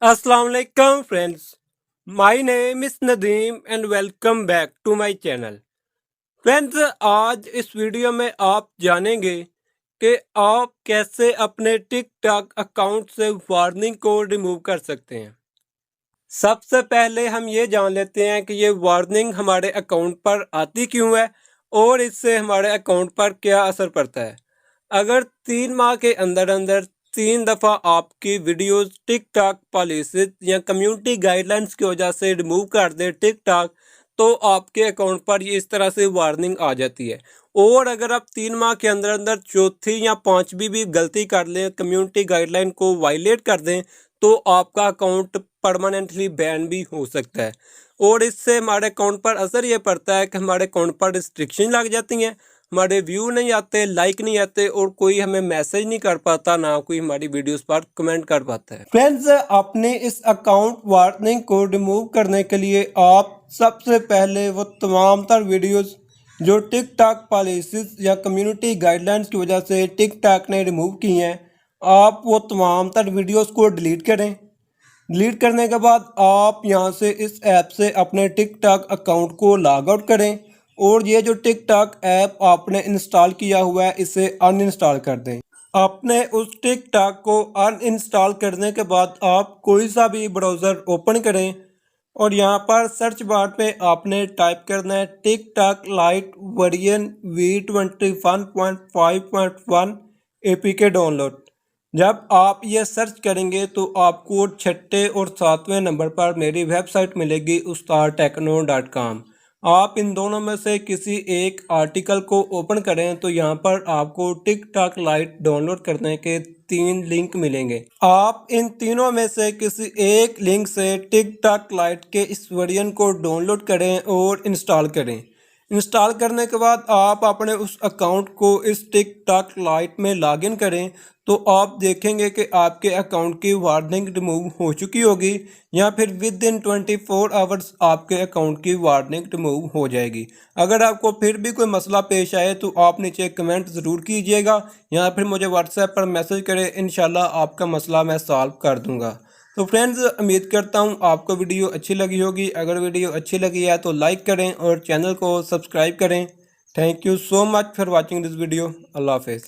Assalamu alaikum friends. My name is Nadeem and welcome back to my channel. Friends, आज इस video में आप जानेंगे कि आप कैसे अपने टिकटॉक अकाउंट से वार्निंग को रिमूव कर सकते हैं। सबसे पहले हम ये जान लेते हैं कि ये वार्निंग हमारे अकाउंट पर आती क्यों है और इससे हमारे अकाउंट पर क्या असर पड़ता है। अगर 3 माह के अंदर अंदर 3 दफ़ा आपकी वीडियोस टिकटॉक पॉलिसीज या कम्युनिटी गाइडलाइंस की वजह से रिमूव कर दे टिकटॉक, तो आपके अकाउंट पर ये इस तरह से वार्निंग आ जाती है। और अगर आप 3 माह के अंदर अंदर चौथी या पांचवी भी गलती कर लें, कम्युनिटी गाइडलाइन को वायलेट कर दें, तो आपका अकाउंट परमानेंटली बैन भी हो सकता है। और इससे हमारे अकाउंट पर असर ये पड़ता है कि हमारे अकाउंट पर रिस्ट्रिक्शन लग जाती हैं, हमारे व्यू नहीं आते, लाइक नहीं आते और कोई हमें मैसेज नहीं कर पाता, ना कोई हमारी वीडियोस पर कमेंट कर पाता है। फ्रेंड्स, अपने इस अकाउंट वार्निंग को रिमूव करने के लिए आप सबसे पहले वो तमाम तर वीडियोस जो टिकटॉक पॉलिसीज या कम्युनिटी गाइडलाइंस की वजह से टिकटॉक ने रिमूव की हैं, आप वो तमाम तर वीडियोस को डिलीट करें। डिलीट करने के बाद आप यहां से इस ऐप से अपने टिकटॉक अकाउंट को लॉग आउट करें और ये जो टिकटॉक ऐप आपने इंस्टॉल किया हुआ है इसे अनइंस्टॉल कर दें। आपने उस टिकटॉक को अनइंस्टॉल करने के बाद आप कोई सा भी ब्राउज़र ओपन करें और यहाँ पर सर्च बार पे आपने टाइप करना है TikTok light version V21.5.1 APK download. जब आप ये सर्च करेंगे तो आपको 6 और 7वें नंबर पर मेरी वेबसाइट मिलेगी ustadtechno.com। आप इन दोनों में से किसी एक आर्टिकल को ओपन करें तो यहाँ पर आपको टिकटॉक लाइट डाउनलोड करने के 3 लिंक मिलेंगे। आप इन तीनों में से किसी एक लिंक से टिकटॉक लाइट के इस वर्जन को डाउनलोड करें और इंस्टॉल करें। इंस्टॉल करने के बाद आप अपने उस अकाउंट को इस टिकटॉक लाइट में लॉगिन करें तो आप देखेंगे कि आपके अकाउंट की वार्निंग रिमूव हो चुकी होगी या फिर विद इन 24 आवर्स आपके अकाउंट की वार्निंग रिमूव हो जाएगी। अगर आपको फिर भी कोई मसला पेश आए तो आप नीचे कमेंट ज़रूर कीजिएगा या फिर मुझे व्हाट्सएप पर मैसेज करें, इंशाल्लाह आपका मसला मैं सॉल्व कर दूंगा। तो फ्रेंड्स, उम्मीद करता हूँ आपको वीडियो अच्छी लगी होगी। अगर वीडियो अच्छी लगी है तो लाइक करें और चैनल को सब्सक्राइब करें। Thank you so much for watching this video. अल्लाह हाफिज़।